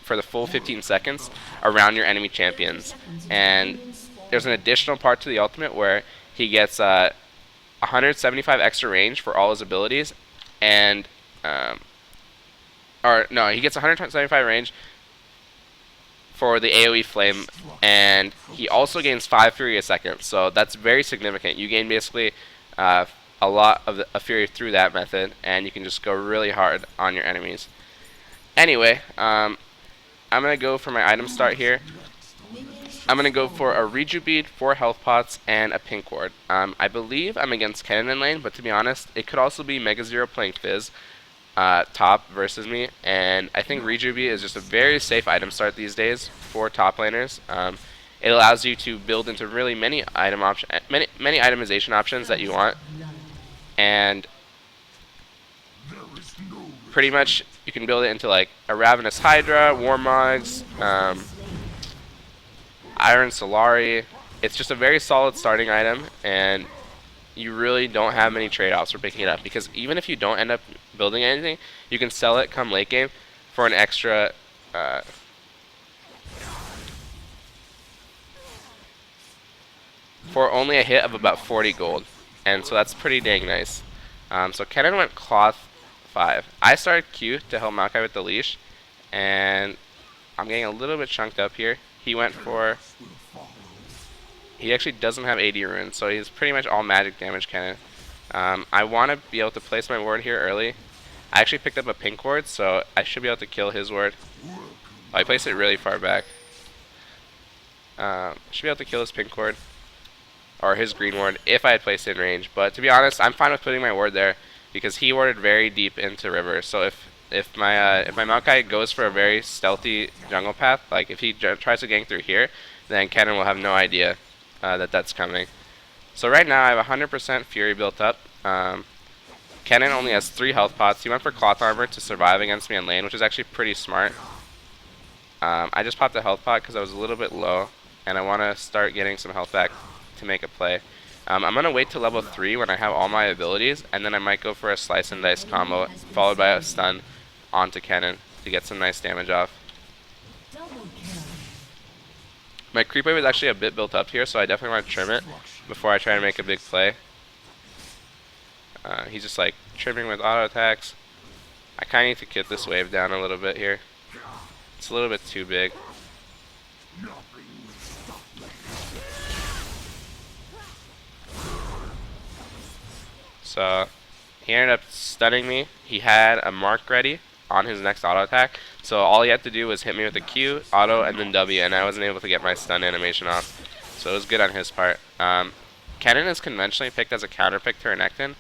for the full 15 seconds around your enemy champions. And there's an additional part to the ultimate where he gets 175 extra range for all his abilities, and or no, he gets 175 range for the AoE flame, and he also gains 5 Fury a second, so that's very significant. You gain basically a lot of a Fury through that method, and you can just go really hard on your enemies. Anyway, I'm going to go for my item start here. I'm going to go for a Reju Bead, 4 health pots, and a pink ward. I believe I'm against Kennen in lane, but to be honest, it could also be Mega Zero playing Fizz top versus me, and I think Reju Bead is just a very safe item start these days for top laners. It allows you to build into really many itemization options that you want, and pretty much you can build it into like a Ravenous Hydra, Warmogs, Iron Solari. It's just a very solid starting item, and you really don't have many trade-offs for picking it up, because even if you don't end up building anything, you can sell it come late game for an extra for only a hit of about 40 gold, and so that's pretty dang nice. So Kennen went Cloth 5. I started Q to help Maokai with the leash, and I'm getting a little bit chunked up here. He went for... He actually doesn't have AD runes, so he's pretty much all magic damage Kennen. I want to be able to place my ward here early. I actually picked up a pink ward, so I should be able to kill his ward. Oh, I placed it really far back. Should be able to kill his pink ward, or his green ward, if I had placed it in range. But to be honest, I'm fine with putting my ward there, because he warded very deep into river. So if my Maokai goes for a very stealthy jungle path, like if he tries to gank through here, then Kennen will have no idea that that's coming. So right now I have 100% Fury built up. Kennen only has 3 health pots. He went for cloth armor to survive against me in lane, which is actually pretty smart. I just popped a health pot because I was a little bit low, and I want to start getting some health back to make a play. I'm going to wait till level 3 when I have all my abilities, and then I might go for a slice and dice combo, followed by a stun onto Kennen to get some nice damage off. My creep wave is actually a bit built up here, so I definitely want to trim it before I try to make a big play. He's just like trimming with auto attacks. I kind of need to get this wave down a little bit here. It's a little bit too big. So he ended up stunning me. He had a mark ready on his next auto attack, so all he had to do was hit me with a Q, auto, and then W, and I wasn't able to get my stun animation off. So it was good on his part. Kennen is conventionally picked as a counter pick to Renekton,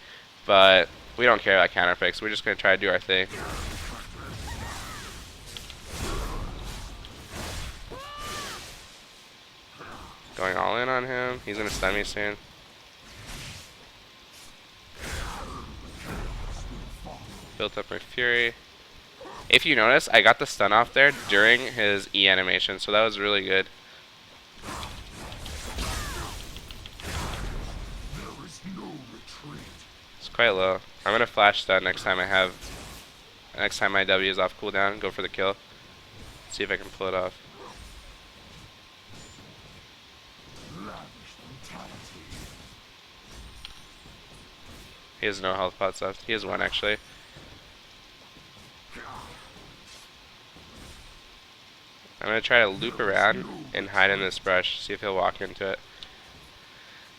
but we don't care about counter picks. We're just going to try to do our thing. Going all in on him. He's going to stun me soon. Built up my Fury. If you notice, I got the stun off there during his E animation, so that was really good. It's quite low. I'm gonna flash stun next time my W is off cooldown. Go for the kill. See if I can pull it off. He has no health pots left. He has 1 actually. I'm going to try to loop around and hide in this brush, see if he'll walk into it.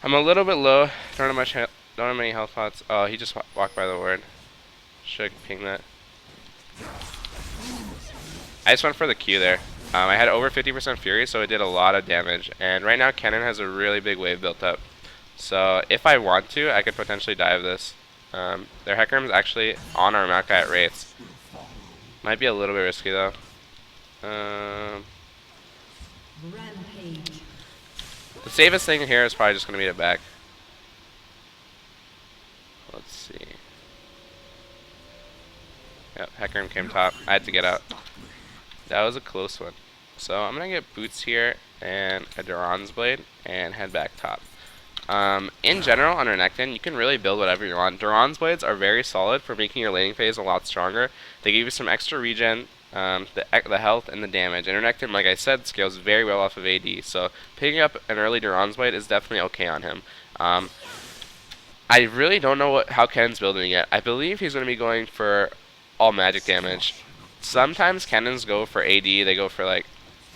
I'm a little bit low, don't have many health pots. Oh, he just walked by the ward. Should ping that. I just went for the Q there. I had over 50% Fury, so it did a lot of damage. And right now Kennen has a really big wave built up. So if I want to, I could potentially dive this. Their Hecarim is actually on our Maokai at Wraiths. Might be a little bit risky though. The safest thing here is probably just going to be to back. Let's see. Yep, Hecarim came top. I had to get out. That was a close one. So I'm going to get boots here and a Duran's Blade and head back top. In general, on Renekton, you can really build whatever you want. Duran's Blades are very solid for making your laning phase a lot stronger. They give you some extra regen the health and the damage. And Renekton, like I said, scales very well off of AD, so picking up an early Duran's Blade is definitely okay on him. I really don't know how Kennen's building yet. I believe he's going to be going for all magic damage. Sometimes Kennen's go for AD, they go for like...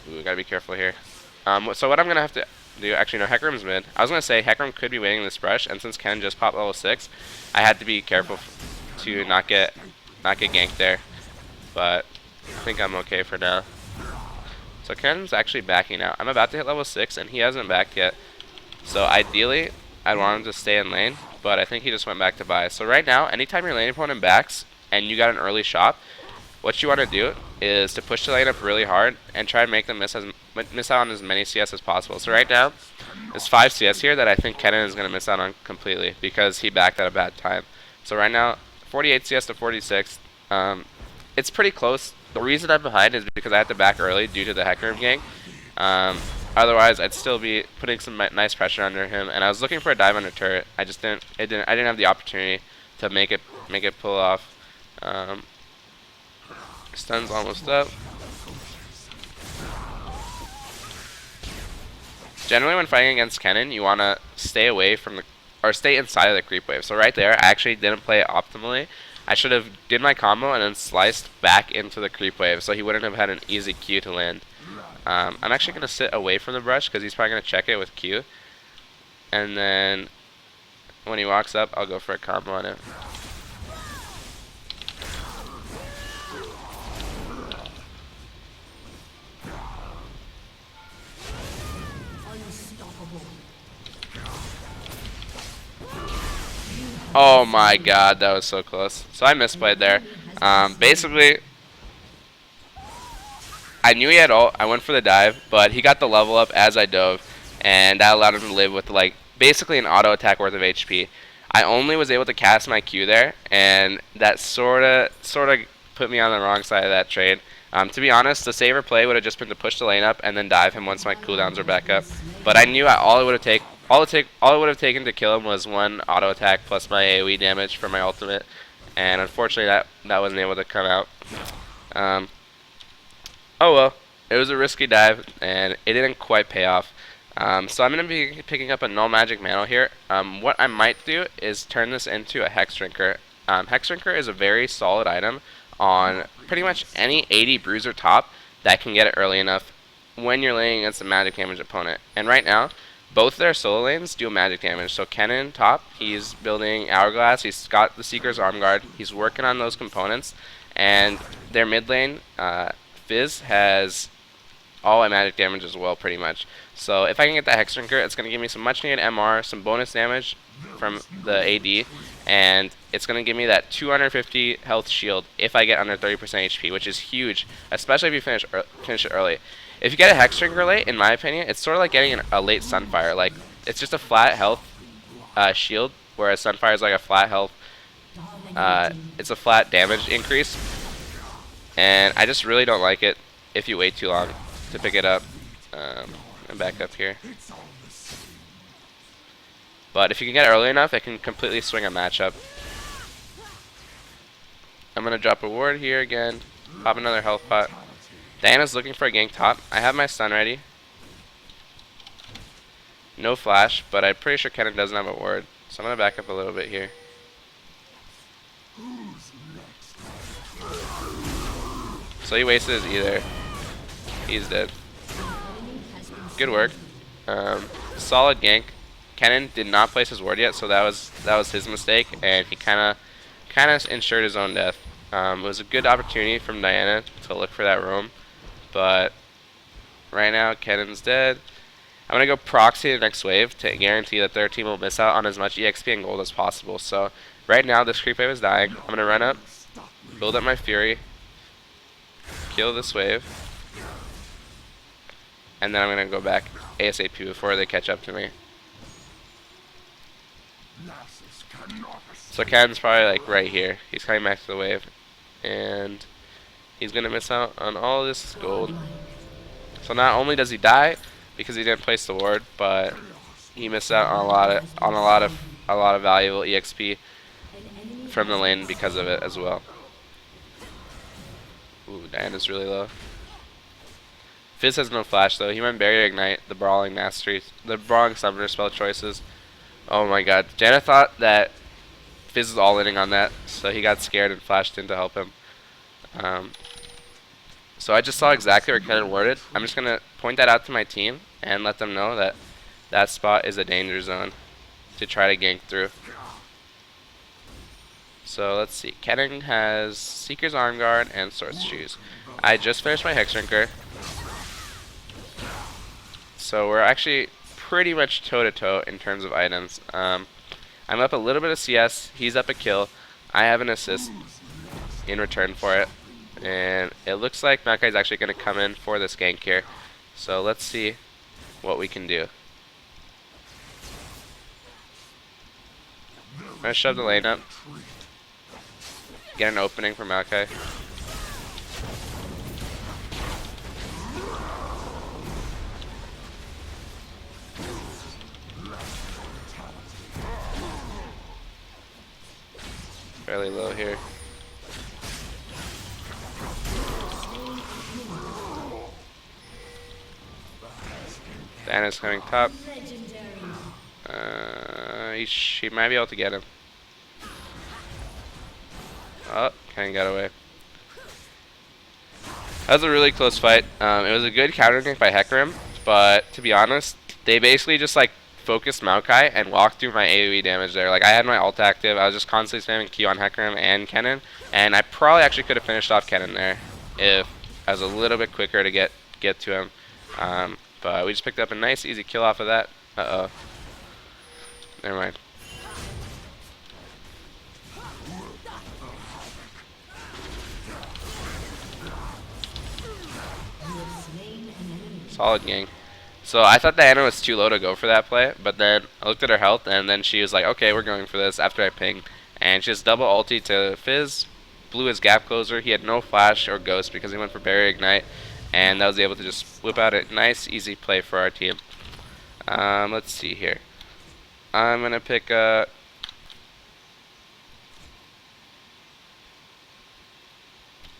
Ooh, gotta be careful here. So what I'm going to have to do... Actually, no, Hecarim's mid. I was going to say Hecarim could be waiting this brush, and since Kennen just popped level 6, I had to be careful to not get ganked there. But I think I'm okay for now. So Kennen's actually backing out. I'm about to hit level 6, and he hasn't backed yet. So ideally, I'd want him to stay in lane, but I think he just went back to buy. So right now, anytime your lane opponent backs, and you got an early shop, what you want to do is to push the lane up really hard and try and make them miss out on as many CS as possible. So right now, there's 5 CS here that I think Kennen is going to miss out on completely because he backed at a bad time. So right now, 48 CS to 46. It's pretty close. The reason I'm behind is because I had to back early due to the Hecarim gank. Otherwise, I'd still be putting some nice pressure under him. And I was looking for a dive under turret. I didn't have the opportunity to make it pull off. Stun's almost up. Generally, when fighting against Kennen, you want to stay away from stay inside of the creep wave. So right there, I actually didn't play it optimally. I should have did my combo and then sliced back into the creep wave, so he wouldn't have had an easy Q to land. I'm actually going to sit away from the brush because he's probably going to check it with Q. And then when he walks up, I'll go for a combo on it. Oh my god, that was so close. So I misplayed there. Basically, I knew he had ult. I went for the dive, but he got the level up as I dove, and that allowed him to live with like basically an auto attack worth of HP. I only was able to cast my Q there, and that sorta put me on the wrong side of that trade. To be honest, the safer play would have just been to push the lane up and then dive him once my cooldowns were back up. But I knew all it would have taken to kill him was one auto attack plus my AoE damage for my ultimate, and unfortunately that wasn't able to come out. Oh well, it was a risky dive and it didn't quite pay off. So I'm going to be picking up a null magic mantle here. What I might do is turn this into a Hex Drinker. Hex Drinker is a very solid item on pretty much any 80 bruiser top that can get it early enough when you're laying against a magic damage opponent. And right now, both their solo lanes do magic damage. So Kennen top, he's building Hourglass, he's got the Seeker's Arm Guard, he's working on those components, and their mid lane, Fizz, has all my magic damage as well, pretty much. So if I can get that Hex Drinker, it's going to give me some much needed MR, some bonus damage from the AD, and it's going to give me that 250 health shield if I get under 30% HP, which is huge, especially if you finish it early. If you get a Hex Drinker late, in my opinion, it's sort of like getting a late Sunfire. Like, it's just a flat health shield, whereas Sunfire is like a flat health, it's a flat damage increase. And I just really don't like it if you wait too long to pick it up. I'm back up here. But if you can get it early enough, it can completely swing a matchup. I'm going to drop a ward here again, pop another health pot. Diana's looking for a gank top. I have my stun ready. No flash, but I'm pretty sure Kennen doesn't have a ward. So I'm going to back up a little bit here. So he wasted his either. He's dead. Good work. Solid gank. Kennen did not place his ward yet, so that was his mistake, and he kind of ensured his own death. It was a good opportunity from Diana to look for that roam, but right now Kennen's dead. I'm gonna go proxy the next wave to guarantee that their team will miss out on as much EXP and gold as possible. So right now this creep wave is dying. I'm gonna run up, build up my fury, kill this wave, and then I'm gonna go back ASAP before they catch up to me. So Kennen's probably like right here. He's coming back to the wave, and he's gonna miss out on all this gold. So not only does he die because he didn't place the ward, but he missed out on a lot of valuable EXP from the lane because of it as well. Ooh, Diana's really low. Fizz has no flash though. He went Barrier Ignite, the Brawling Mastery, the Brawling Summoner spell choices. Oh my god. Jana thought that Fizz was all-inning on that, so he got scared and flashed in to help him. So I just saw exactly where Kennen warded. I'm just going to point that out to my team and let them know that that spot is a danger zone to try to gank through. So let's see. Kennen has Seeker's Arm Guard and Swords Shoes. I just finished my Hex Drinker. So we're actually pretty much toe-to-toe in terms of items. I'm up a little bit of CS. He's up a kill. I have an assist in return for it. And it looks like Maokai's actually going to come in for this gank here. So let's see what we can do. I'm going to shove the lane up. Get an opening for Maokai. Fairly low here. Diana's coming top. She might be able to get him. Oh, Kennen got away. That was a really close fight. It was a good counter gank by Hecarim, but to be honest, they basically just like focused Maokai and walked through my AoE damage there. Like I had my ult active, I was just constantly spamming Q on Hecarim and Kennen, and I probably actually could have finished off Kennen there if I was a little bit quicker to get to him. But we just picked up a nice easy kill off of that. Uh-oh. Never mind. Solid gang. So I thought Diana was too low to go for that play, but then I looked at her health, and then she was like, okay, we're going for this after I pinged. And she just double ulti to Fizz, blew his gap closer. He had no flash or ghost because he went for Barrier Ignite, and that was able to just whip out a nice, easy play for our team. Let's see here. I'm going to pick a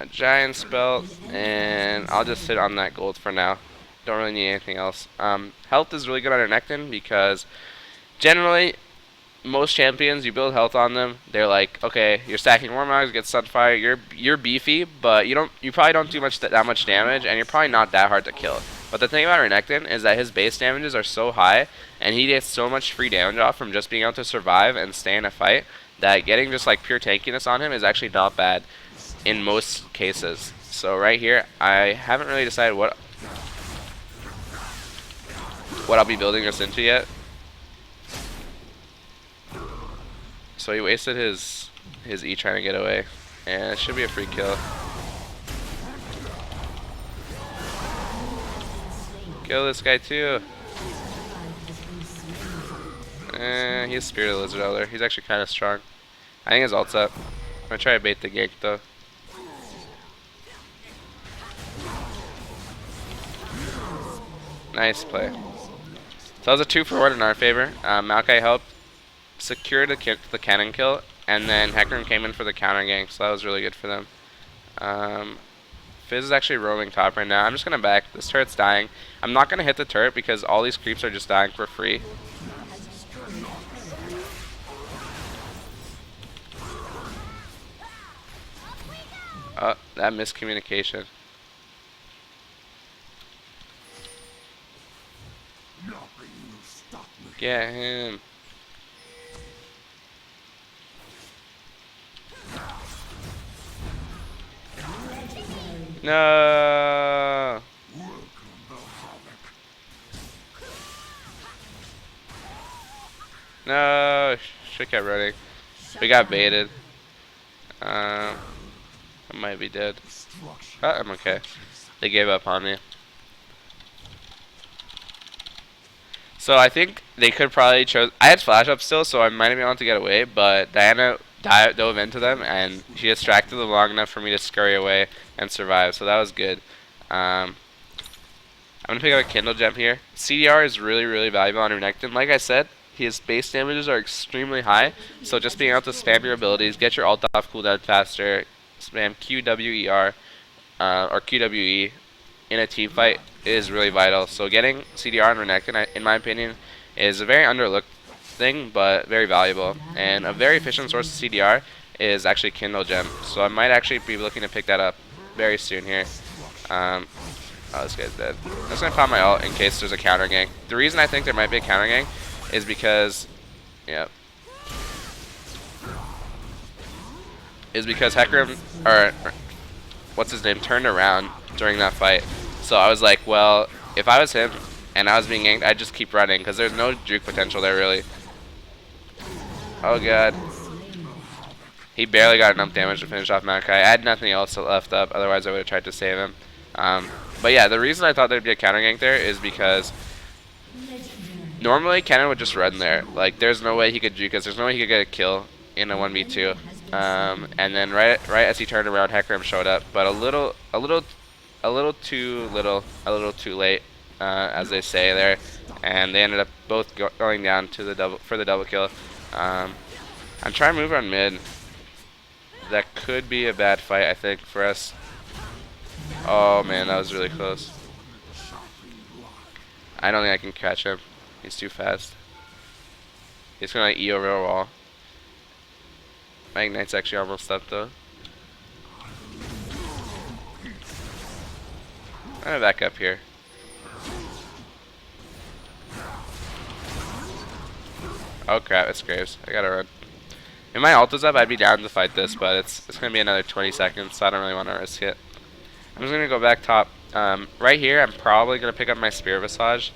giant spell, and I'll just sit on that gold for now. Don't really need anything else. Health is really good on Renekton because generally most champions, you build health on them, they're like, okay, you're stacking Warmogs, get Sunfire, you're beefy, but you probably don't do that much damage, and you're probably not that hard to kill. But the thing about Renekton is that his base damages are so high, and he gets so much free damage off from just being able to survive and stay in a fight, that getting just like pure tankiness on him is actually not bad in most cases. So right here, I haven't really decided what I'll be building this into yet. So he wasted his E trying to get away, and it should be a free kill. Kill this guy too. He's Spirit Lizard Elder. He's actually kind of strong. I think his ult's up. I'm gonna try to bait the gank though. Nice play. So that was a 2-for-1 in our favor. Maokai helped secure the Kennen kill, and then Hecarim came in for the counter gank, so that was really good for them. Fizz is actually roaming top right now. I'm just going to back. This turret's dying. I'm not going to hit the turret because all these creeps are just dying for free. Oh, that miscommunication. Get him. No. No. Should kept running. We got baited. I might be dead. Oh, I'm okay. They gave up on me. So I think they could probably chose. I had flash up still, so I might have been able to get away, but Diana dove into them, and she distracted them long enough for me to scurry away and survive, so that was good. I'm going to pick up a Kindle Gem here. CDR is really, really valuable on Renekton. Like I said, his base damages are extremely high, so just being able to spam your abilities, get your ult off cooldown faster, spam Q, W, E, R, or QWE in a team fight is really vital. So getting CDR on Renekton, in my opinion, is a very underlooked thing, but very valuable. And a very efficient source of CDR is actually Kindle Gem. So I might actually be looking to pick that up very soon here. Oh, this guy's dead. I'm just going to pop my ult in case there's a counter gank. The reason I think there might be a counter gank is because, Hecarim, or what's his name, turned around during that fight. So I was like, well, if I was him and I was being ganked, I'd just keep running because there's no juke potential there really. Oh god. He barely got enough damage to finish off Maokai. I had nothing else left up, otherwise I would have tried to save him. But yeah, the reason I thought there'd be a counter gank there is because normally Kennen would just run there. Like, there's no way he could juke us. There's no way he could get a kill in a 1v2. And then right as he turned around, Hecarim showed up, but a little too late, as they say there, and they ended up both going down to the double kill. I'm trying to move on mid. That could be a bad fight, I think, for us. Oh man, that was really close. I don't think I can catch him. He's too fast. He's gonna like E over a wall. My ignite's actually almost up though. I'm gonna back up here. Oh crap, it's Graves. I gotta run. If my ult is up, I'd be down to fight this, but it's gonna be another 20 seconds, so I don't really want to risk it. I'm just gonna go back top. Right here, I'm probably gonna pick up my Spirit Visage.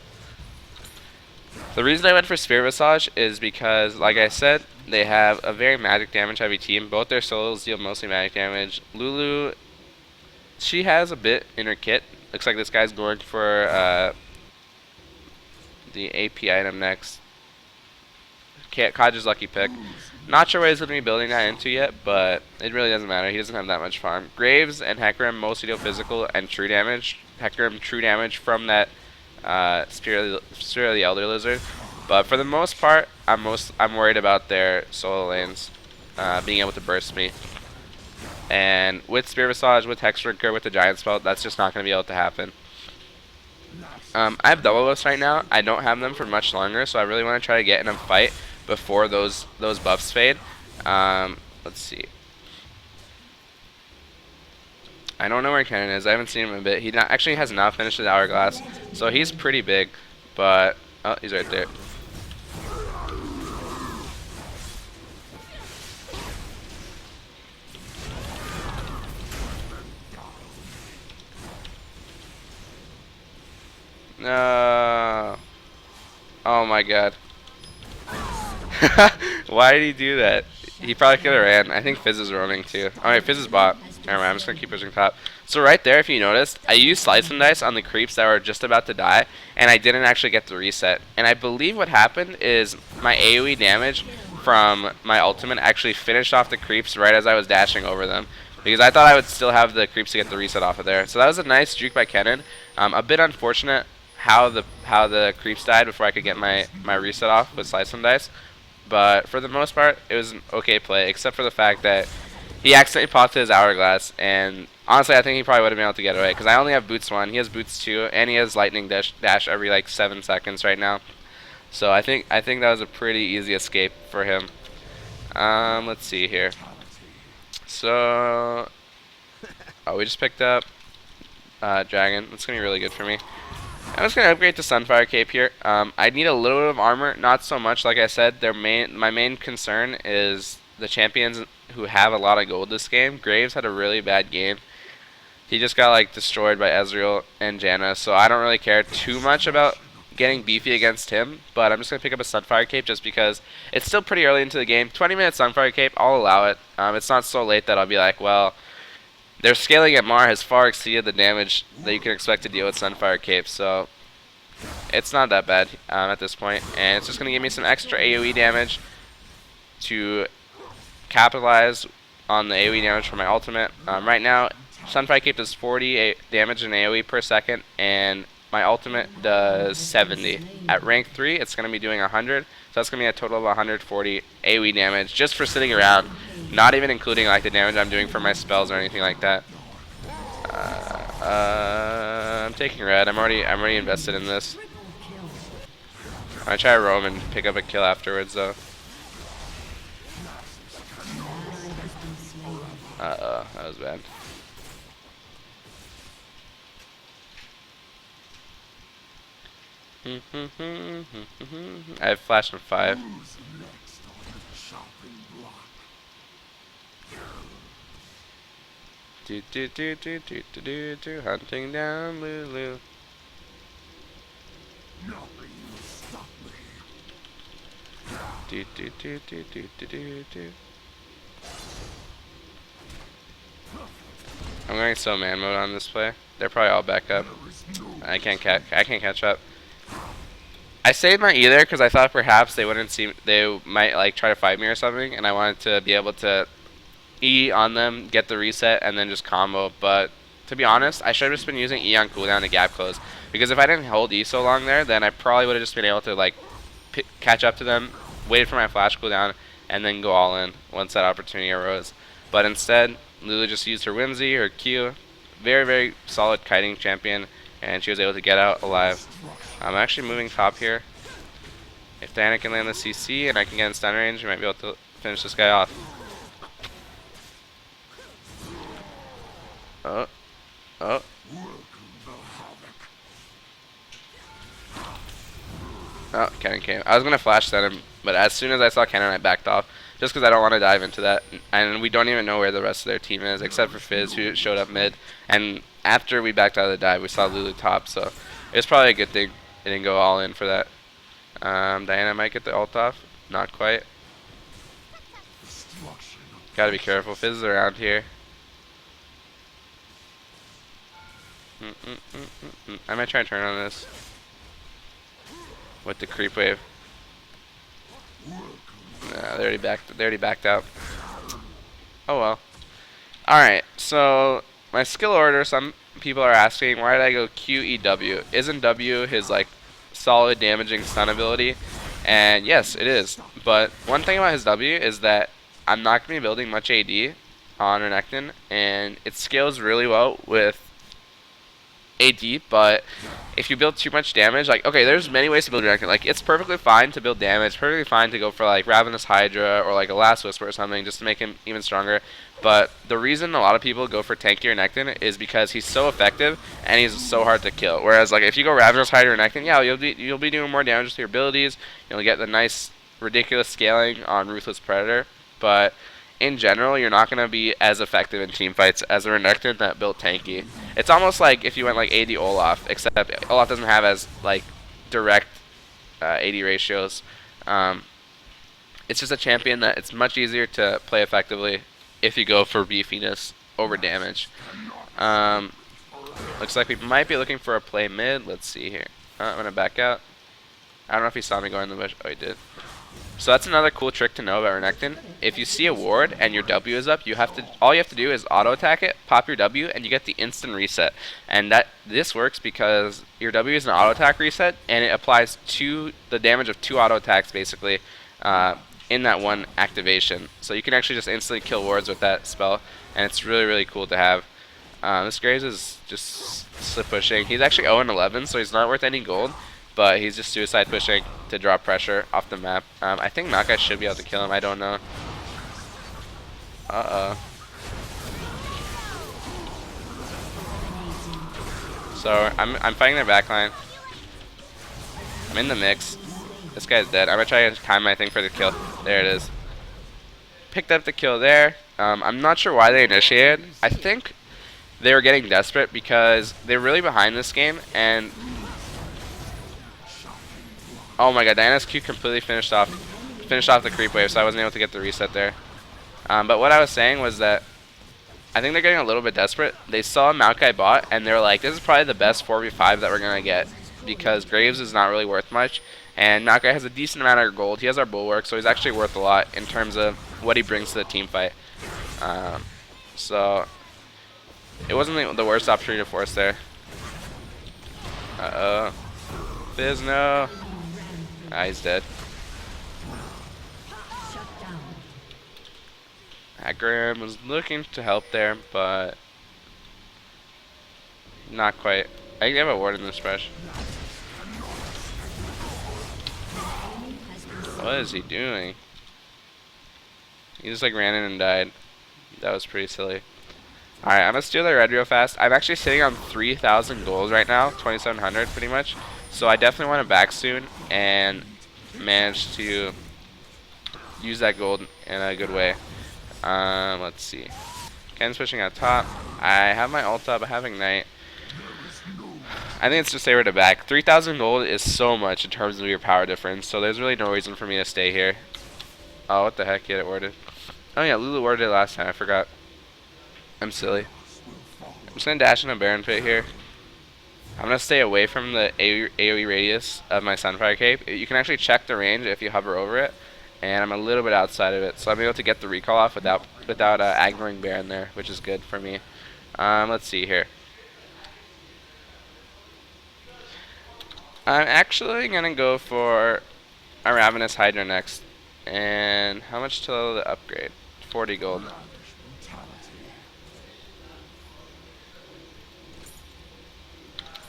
The reason I went for Spirit Visage is because, like I said, they have a very magic damage heavy team. Both their solos deal mostly magic damage. Lulu, she has a bit in her kit. Looks like this guy's going for the AP item next. Kaj's lucky pick. Not sure what he's going to be building that into yet, but it really doesn't matter. He doesn't have that much farm. Graves and Hecarim mostly deal physical and true damage. Hecarim true damage from that Spirit of the Elder Lizard. But for the most part, I'm worried about their solo lanes being able to burst me. And with Spirit Visage, with Hexdrinker, with the Giant Spell, that's just not going to be able to happen. I have double buffs right now. I don't have them for much longer, so I really want to try to get in a fight before those buffs fade. Let's see. I don't know where Kennen is. I haven't seen him in a bit. He actually has not finished his hourglass, so he's pretty big. But oh, he's right there. No. Oh my god. Why did he do that? He probably could have ran. I think Fizz is roaming too. Alright, Fizz is bot. Never mind, I'm just going to keep pushing top. So right there, if you noticed, I used Slice and Dice on the creeps that were just about to die, and I didn't actually get the reset. And I believe what happened is my AoE damage from my ultimate actually finished off the creeps right as I was dashing over them. Because I thought I would still have the creeps to get the reset off of there. So that was a nice juke by Kennen. A bit unfortunate how the creeps died before I could get my reset off with Slice and Dice. But for the most part, it was an okay play, except for the fact that he accidentally popped his hourglass, and honestly, I think he probably would have been able to get away, because I only have boots 1, he has boots 2, and he has lightning dash every like 7 seconds right now. So I think that was a pretty easy escape for him. Let's see here. So, oh, we just picked up Dragon. That's gonna be really good for me. I'm just gonna upgrade to Sunfire Cape here. I need a little bit of armor, not so much. Like I said, my main concern is the champions who have a lot of gold this game. Graves had a really bad game. He just got like destroyed by Ezreal and Janna, so I don't really care too much about getting beefy against him. But I'm just gonna pick up a Sunfire Cape just because it's still pretty early into the game. 20-minute Sunfire Cape, I'll allow it. It's not so late that I'll be like, well, their scaling at Mar has far exceeded the damage that you can expect to deal with Sunfire Cape, so it's not that bad at this point. And it's just going to give me some extra AoE damage to capitalize on the AoE damage from my ultimate. Right now, Sunfire Cape does 40 damage in AoE per second, and my ultimate does 70. At rank 3, it's going to be doing 100, so that's going to be a total of 140 AoE damage just for sitting around. Not even including like the damage I'm doing for my spells or anything like that. I'm taking red. I'm already invested in this. I try to roam and pick up a kill afterwards though. That was bad. I have flash on 5. Hunting down Lulu. I'm going so man mode on this play. They're probably all back up. I can't catch up. I saved my E there because I thought perhaps they might like try to fight me or something, and I wanted to be able to E on them, get the reset, and then just combo. But to be honest, I should have just been using E on cooldown to gap close, because if I didn't hold E so long there, then I probably would have just been able to like catch up to them, waited for my flash cooldown, and then go all in once that opportunity arose. But instead, Lulu just used her Whimsy, her Q, very, very solid kiting champion, and she was able to get out alive. I'm actually moving top here. If Diana can land the CC and I can get in stun range, we might be able to finish this guy off. Oh. Oh. Oh, Kennen came. I was going to flash stun him, but as soon as I saw Kennen, I backed off. Just because I don't want to dive into that. And we don't even know where the rest of their team is, except for Fizz, who showed up mid. And after we backed out of the dive, we saw Lulu top, so it was probably a good thing they didn't go all in for that. Diana might get the ult off. Not quite. Gotta be careful. Fizz is around here. I might try and turn on this with the creep wave. Nah, they already backed out. Oh well. Alright, so my skill order, some people are asking, why did I go Q, E, W? Isn't W his like solid damaging stun ability? And yes, it is. But one thing about his W is that I'm not going to be building much AD on Renekton, and it scales really well with AD, but if you build too much damage, like, okay, there's many ways to build Renekton. Like, it's perfectly fine to build damage, perfectly fine to go for, like, Ravenous Hydra or, like, a Last Whisper or something just to make him even stronger. But the reason a lot of people go for tanky Renekton is because he's so effective and he's so hard to kill. Whereas, like, if you go Ravenous Hydra Renekton, yeah, you'll be doing more damage to your abilities. You'll get the nice, ridiculous scaling on Ruthless Predator. But in general, you're not going to be as effective in team fights as a Renekton that built tanky. It's almost like if you went like AD Olaf, except Olaf doesn't have as like direct AD ratios. It's just a champion that it's much easier to play effectively if you go for beefiness over damage. Looks like we might be looking for a play mid. Let's see here. I'm going to back out. I don't know if he saw me go in the bush. Oh, he did. So that's another cool trick to know about Renekton. If you see a ward and your W is up, all you have to do is auto attack it, pop your W, and you get the instant reset. And this works because your W is an auto attack reset, and it applies the damage of 2 auto attacks basically in that one activation. So you can actually just instantly kill wards with that spell, and it's really, really cool to have. This Graves is just slip pushing. He's actually 0-11, so he's not worth any gold. But he's just suicide pushing to drop pressure off the map. I think Makai should be able to kill him. I don't know. Uh-oh. So I'm fighting their backline. I'm in the mix. This guy's dead. I'm gonna try to time my thing for the kill. There it is. Picked up the kill there. I'm not sure why they initiated. I think they were getting desperate because they're really behind this game, and oh my god, Diana's Q completely finished off the creep wave, so I wasn't able to get the reset there. But what I was saying was that I think they're getting a little bit desperate. They saw Maokai bot, and they're like, this is probably the best 4v5 that we're going to get, because Graves is not really worth much, and Maokai has a decent amount of gold. He has our bulwark, so he's actually worth a lot in terms of what he brings to the team fight. So it wasn't the worst opportunity to force there. Uh-oh. Fizz, no. Ah, he's dead. Grim was looking to help there, but Not quite. I think they have a ward in this brush. What is he doing? He just like ran in and died. That was pretty silly. Alright, I'm gonna steal their red real fast. I'm actually sitting on 3,000 gold right now, 2,700 pretty much. So I definitely want to back soon and manage to use that gold in a good way. Let's see. Kennen's pushing out top. I have my ult up. I have Ignite. I think it's just safer to back. 3,000 gold is so much in terms of your power difference, so there's really no reason for me to stay here. Oh, what the heck? He had it warded. Oh yeah, Lulu warded it last time. I forgot. I'm silly. I'm just going to dash in a Baron Pit here. I'm going to stay away from the AoE radius of my Sunfire Cape. You can actually check the range if you hover over it, and I'm a little bit outside of it, so I'm able to get the recall off without aggroing Baron there, which is good for me. Let's see here. I'm actually going to go for a Ravenous Hydra next. And how much till the upgrade? 40 gold.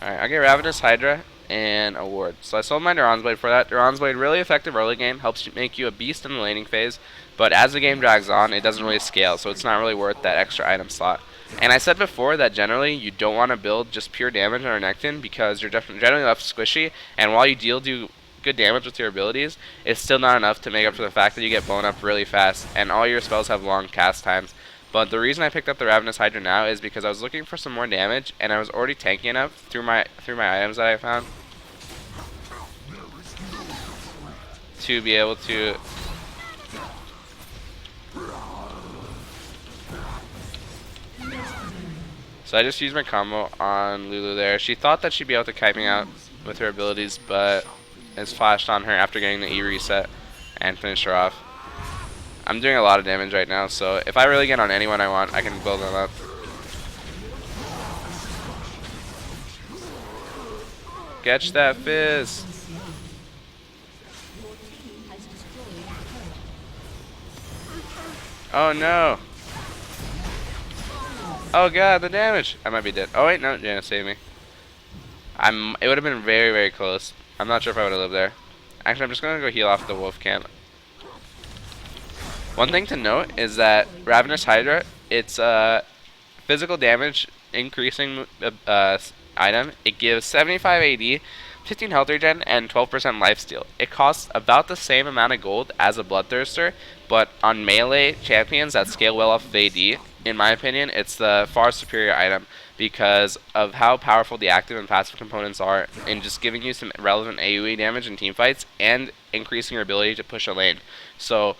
Alright, I'll get Ravenous Hydra and a ward. So I sold my Duran's Blade for that. Duran's Blade, really effective early game, helps you make you a beast in the laning phase, but as the game drags on, it doesn't really scale, so it's not really worth that extra item slot. And I said before that generally you don't want to build just pure damage on Renekton because you're generally left squishy, and while you do good damage with your abilities, it's still not enough to make up for the fact that you get blown up really fast, and all your spells have long cast times. But the reason I picked up the Ravenous Hydra now is because I was looking for some more damage, and I was already tanky enough through my items that I found to be able to so I just used my combo on Lulu there. She thought that she'd be able to kite me out with her abilities, but it's flashed on her after getting the E reset and finished her off. I'm doing a lot of damage right now, so if I really get on anyone I want, I can build them up. Catch that fizz. Oh no. Oh god, the damage. I might be dead. Oh wait, no, Jaina saved me. It would have been very, very close. I'm not sure if I would have lived there. Actually, I'm just going to go heal off the wolf camp. One thing to note is that Ravenous Hydra, it's a physical damage increasing item. It gives 75 AD, 15 health regen, and 12% lifesteal. It costs about the same amount of gold as a Bloodthirster, but on melee champions that scale well off of AD, in my opinion, it's the far superior item because of how powerful the active and passive components are in just giving you some relevant AoE damage in teamfights and increasing your ability to push a lane. So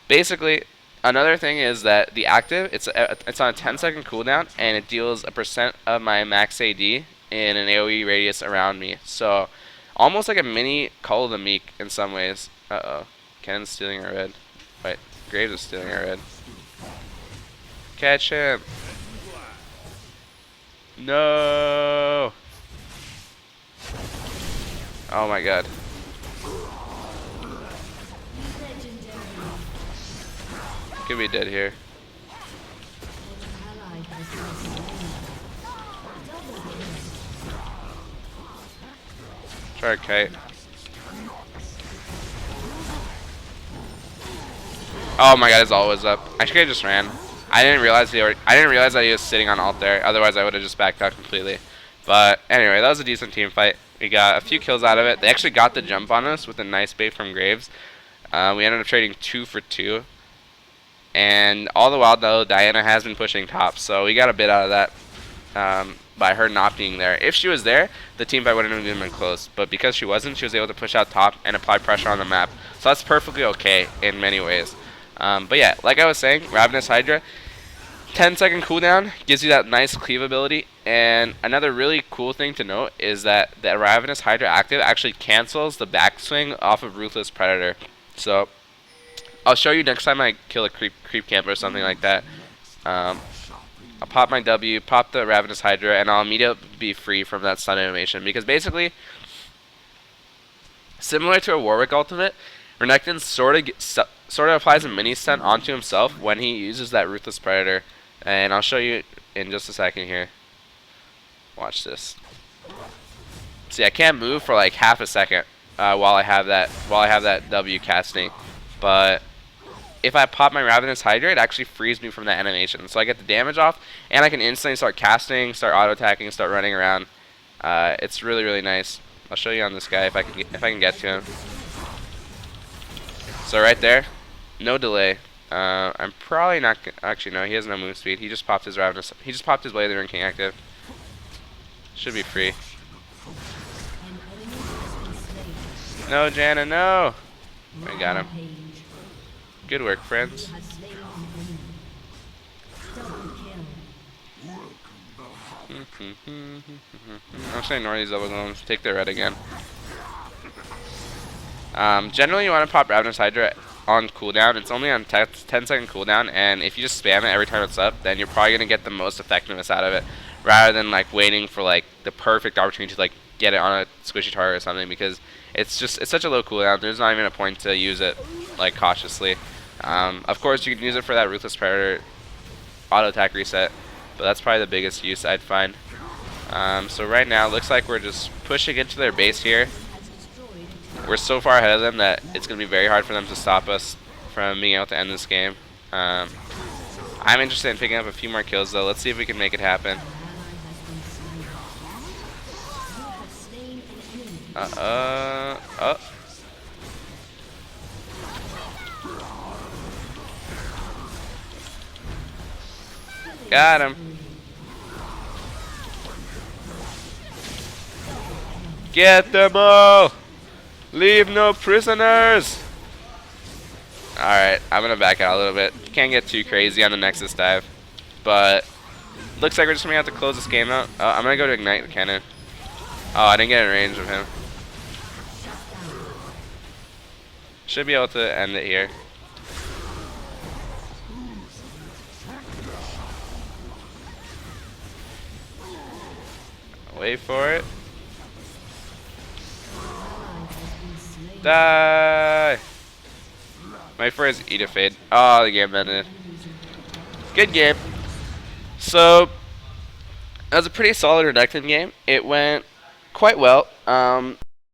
basically, another thing is that the active, it's on a 10-second cooldown, and it deals a percent of my max AD in an AoE radius around me. So almost like a mini Call of the Meek in some ways. Uh-oh. Kennen's stealing our red. Wait, Graves is stealing our red. Catch him. No. Oh my god. Could be dead here. Try a kite. Oh my god, his ult was up. I should have just ran. I didn't realize that he was sitting on ult there. Otherwise, I would have just backed out completely. But anyway, that was a decent team fight. We got a few kills out of it. They actually got the jump on us with a nice bait from Graves. We ended up trading 2 for 2. And all the while, though, Diana has been pushing top. So we got a bit out of that by her not being there. If she was there, the team fight wouldn't have even been close. But because she wasn't, she was able to push out top and apply pressure on the map. So that's perfectly okay in many ways. But yeah, like I was saying, Ravenous Hydra, 10-second cooldown gives you that nice cleave ability. And another really cool thing to note is that the Ravenous Hydra active actually cancels the backswing off of Ruthless Predator. So I'll show you next time I kill a creep camp or something like that. I'll pop my W, pop the Ravenous Hydra, and I'll immediately be free from that stun animation. Because basically, similar to a Warwick ultimate, Renekton sort of applies a mini stun onto himself when he uses that Ruthless Predator. And I'll show you in just a second here. Watch this. See, I can't move for like half a second while I have that W casting, but if I pop my Ravenous Hydra, it actually frees me from that animation. So I get the damage off, and I can instantly start casting, start auto-attacking, start running around. It's really, really nice. I'll show you on this guy if I can get to him. So right there, no delay. I'm probably not actually no. He has no move speed. He just popped his Ravenous. He just popped his Blade of the Ring King active. Should be free. No, Janna, no. I got him. Good work, friends. I'm just gonna ignore these double zones. Take their red again. Generally, you want to pop Ravenous Hydra on cooldown. It's only on 10-second cooldown, and if you just spam it every time it's up, then you're probably gonna get the most effectiveness out of it, rather than like waiting for like the perfect opportunity to like get it on a squishy target or something, because it's such a low cooldown. There's not even a point to use it like cautiously. Of course, you can use it for that Ruthless Predator auto attack reset, but that's probably the biggest use I'd find. So right now, looks like we're just pushing into their base here. We're so far ahead of them that it's going to be very hard for them to stop us from being able to end this game. I'm interested in picking up a few more kills, though. Let's see if we can make it happen. Oh. Got him. Get them all! Leave no prisoners! Alright, I'm gonna back out a little bit. Can't get too crazy on the Nexus dive. But looks like we're just gonna have to close this game out. I'm gonna go to Ignite the Kennen. Oh, I didn't get in range of him. Should be able to end it here. Wait for it. Die! My first Eat a Fade. Oh, the game ended. Good game. So, that was a pretty solid Renekton game. It went quite well.